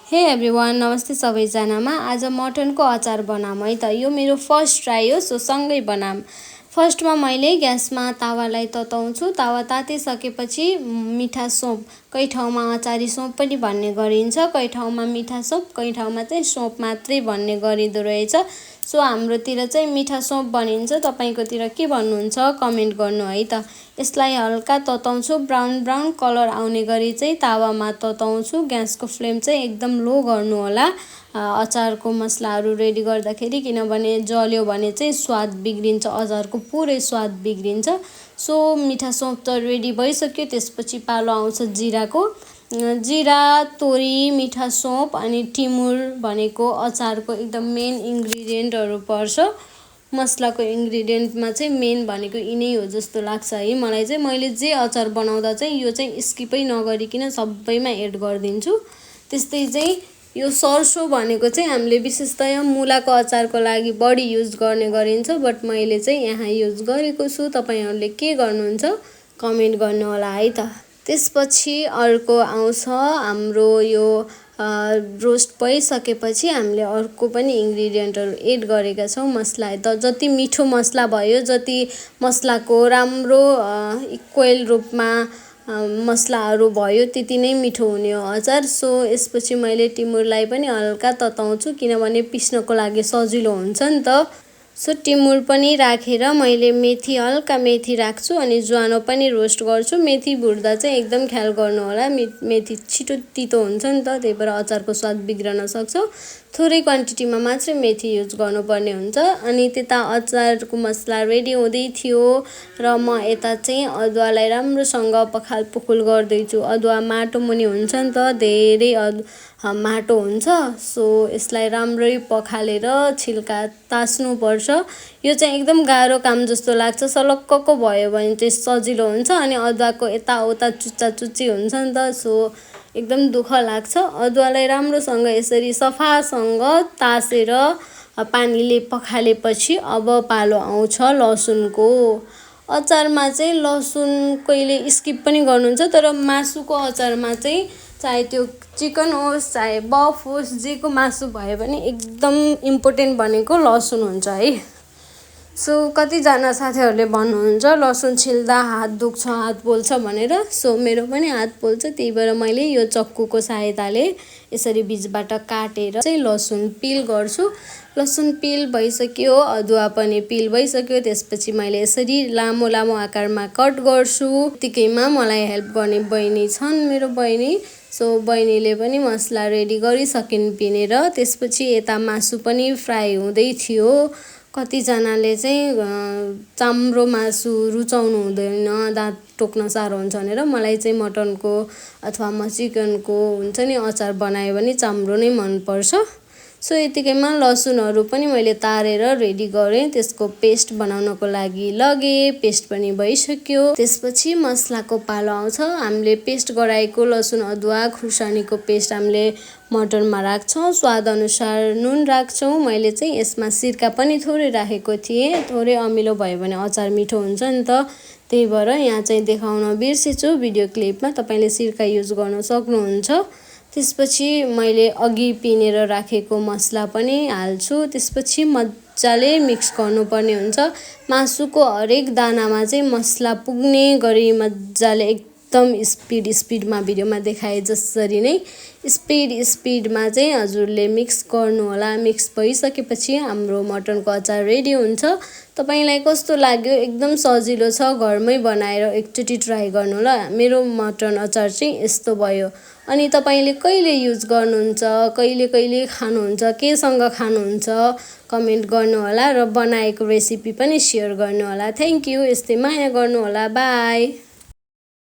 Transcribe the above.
हे एभ्रिवान, नमस्ते सबैजनामा। आज मटनको अचार बनाऊँ है त। यो मेरो फर्स्ट ट्राई हो, सो सँगै बनाऊँ। फर्स्टमा मैले ग्यासमा तावालाई तताउँछु। तावा तातिसकेपछि मिठा सौँफ, कही ठाउँमा अचारी सौँफ पनि भन्ने गरिन्छ, कही ठाउँमा मिठा सौँफ, कही ठाउँमा चाहिँ सौँफ मात्रै भन्ने गरिँदो रहेछ। सो हाम्रोतिर चाहिँ मिठा सौँफ बनिन्छ, तपाईँकोतिर के भन्नुहुन्छ कमेन्ट गर्नु है त। यसलाई हल्का तताउँछु, ब्राउन ब्राउन कलर आउने गरी चाहिँ तावामा तताउँछु। ग्यासको फ्लेम चाहिँ एकदम लो गर्नु होला अचारको मसलाहरू रेडी गर्दाखेरि, किनभने जल्यो भने चाहिँ स्वाद बिग्रिन्छ, अचारको पुरै स्वाद बिग्रिन्छ। सो मिठा सौँफ त रेडी भइसक्यो। त्यसपछि पालो आउँछ जिराको। जिरा, तोरी, मिठा सौँफ अनि टिमुर भनेको अचारको एकदम मेन इन्ग्रिडियन्टहरू पर्छ। मसलाको इन्ग्रिडियन्टमा चाहिँ मेन भनेको यिनै हो जस्तो लाग्छ है मलाई चाहिँ। मैले जे अचार बनाउँदा चाहिँ यो चाहिँ स्किपै नगरिकन सबैमा एड गरिदिन्छु। त्यस्तै चाहिँ यो सर्सो भनेको चाहिँ हामीले विशेषतया मुलाको अचारको लागि बढी युज गर्ने गरिन्छ, बट मैले चाहिँ यहाँ युज गरेको छु। तपाईँहरूले के गर्नुहुन्छ कमेन्ट गर्नु होला है त। त्यसपछि अर्को आउँछ हाम्रो यो रोस्ट भइसकेपछि हामीले अर्को पनि इन्ग्रिडियन्टहरू एड गरेका छौँ मसला। त जति मिठो मसला भयो, जति मसलाको राम्रो इक्वल रूपमा मसलाहरू भयो, त्यति नै मिठो हुने हो अचार। सो यसपछि मैले टिमुरलाई पनि हल्का तताउँछु, किनभने पिस्नको लागि सजिलो हुन्छ नि त। सो टिमुर पनि राखेर मैले मेथी, हल्का मेथी राख्छु अनि ज्वानो पनि रोस्ट गर्छु। मेथी भुट्दा चाहिँ एकदम ख्याल गर्नु होला, मेथी छिटो तितो हुन्छ नि त, त्यही भएर अचारको स्वाद बिग्रन सक्छ। थोरै क्वान्टिटीमा मात्रै मेथी युज गर्नुपर्ने हुन्छ। अनि त्यता अचारको मसला रेडी हुँदै थियो र म यता चाहिँ अदुवालाई राम्रोसँग पखाल पुखुल गर्दैछु। अदुवा माटो मुनि हुन्छ नि त, धेरै माटो हुन्छ। सो यसलाई राम्रै पखालेर छिल्का तास्नुपर्छ। यो चाहिँ एकदम गाह्रो काम जस्तो लाग्छ। सलक्कको भयो भने चाहिँ सजिलो हुन्छ, अनि अदुवाको यताउता चुच्चा चुच्ची हुन्छ नि त, सो एकदम दुःख लाग्छ। अदुवालाई राम्रोसँग यसरी सफासँग तासेर पानीले पखालेपछि अब पालो आउँछ लसुनको। अचारमा चाहिँ लसुन कहिले स्किप पनि गर्नुहुन्छ, तर मासुको अचारमा चाहिँ चाहे त्यो चिकन होस् चाहे बफ होस्, जेको मासु भयो भने एकदम इम्पोर्टेन्ट भनेको लसुन हुन्छ है। सो कतिजना साथीहरूले भन्नुहुन्छ लसुन छिल्दा हात दुख्छ, हात पोल्छ भनेर। सो मेरो पनि हात पोल्छ, त्यही भएर मैले यो चक्कुको सहायताले यसरी बिचबाट काटेर चाहिँ लसुन पिल गर्छु। लसुन पिल भइसक्यो, अदुवा पनि पिल भइसक्यो। त्यसपछि मैले यसरी लामो लामो आकारमा कट गर्छु। त्यतिकैमा मलाई हेल्प गर्ने बहिनी छन्, मेरो बहिनी। सो बहिनीले पनि मसला रेडी गरिसकिन् पिनेर। त्यसपछि यता मासु पनि फ्राई हुँदै थियो। कतिजनाले चाहिँ चाम्रो मासु रुचाउनु हुँदैन, दाँत टोक्न साह्रो हुन्छ भनेर। मलाई चाहिँ मटनको अथवा चिकनको हुन्छ नि अचार बनायो भने चाम्रो नै मनपर्छ। सो यतिकैमा लसुनहरू पनि मैले तारेर रेडी गरेँ, त्यसको पेस्ट बनाउनको लागि लगेँ। पेस्ट पनि भइसक्यो। त्यसपछि मसलाको पालो आउँछ। हामीले पेस्ट गराएको लसुन, अदुवा, खुर्सानीको पेस्ट हामीले मटनमा राख्छौँ। स्वादअनुसार नुन राख्छौँ। मैले चाहिँ यसमा सिरका पनि थोरै राखेको थिएँ, थोरै अमिलो भयो भने अचार मिठो हुन्छ नि त, त्यही भएर यहाँ चाहिँ देखाउन बिर्सेछु भिडियो क्लिपमा। तपाईँले सिरका युज गर्न सक्नुहुन्छ। त्यसपछि मैले अघि पिनेर राखेको मसला पनि हाल्छु। त्यसपछि मजाले मिक्स गर्नुपर्ने हुन्छ। मासुको हरेक दानामा चाहिँ मसला पुग्ने गरी मजाले एकदम स्पिडमा भिडियोमा देखाए जसरी नै स्पिडमा चाहिँ हजुरले मिक्स गर्नु होला। मिक्स भइसकेपछि हाम्रो मटनको अचार रेडी हुन्छ। तपाईँलाई कस्तो लाग्यो? एकदम सजिलो छ, घरमै बनाएर एकचोटि ट्राई गर्नु होला। मेरो मटन अचार चाहिँ यस्तो भयो। अनि तपाईँले कहिले युज गर्नुहुन्छ, कहिले खानुहुन्छ, केसँग खानुहुन्छ कमेन्ट गर्नु होला र बनाएको रेसिपी पनि सेयर गर्नु होला। Thank you. यस्तै माया गर्नु होला। बाई।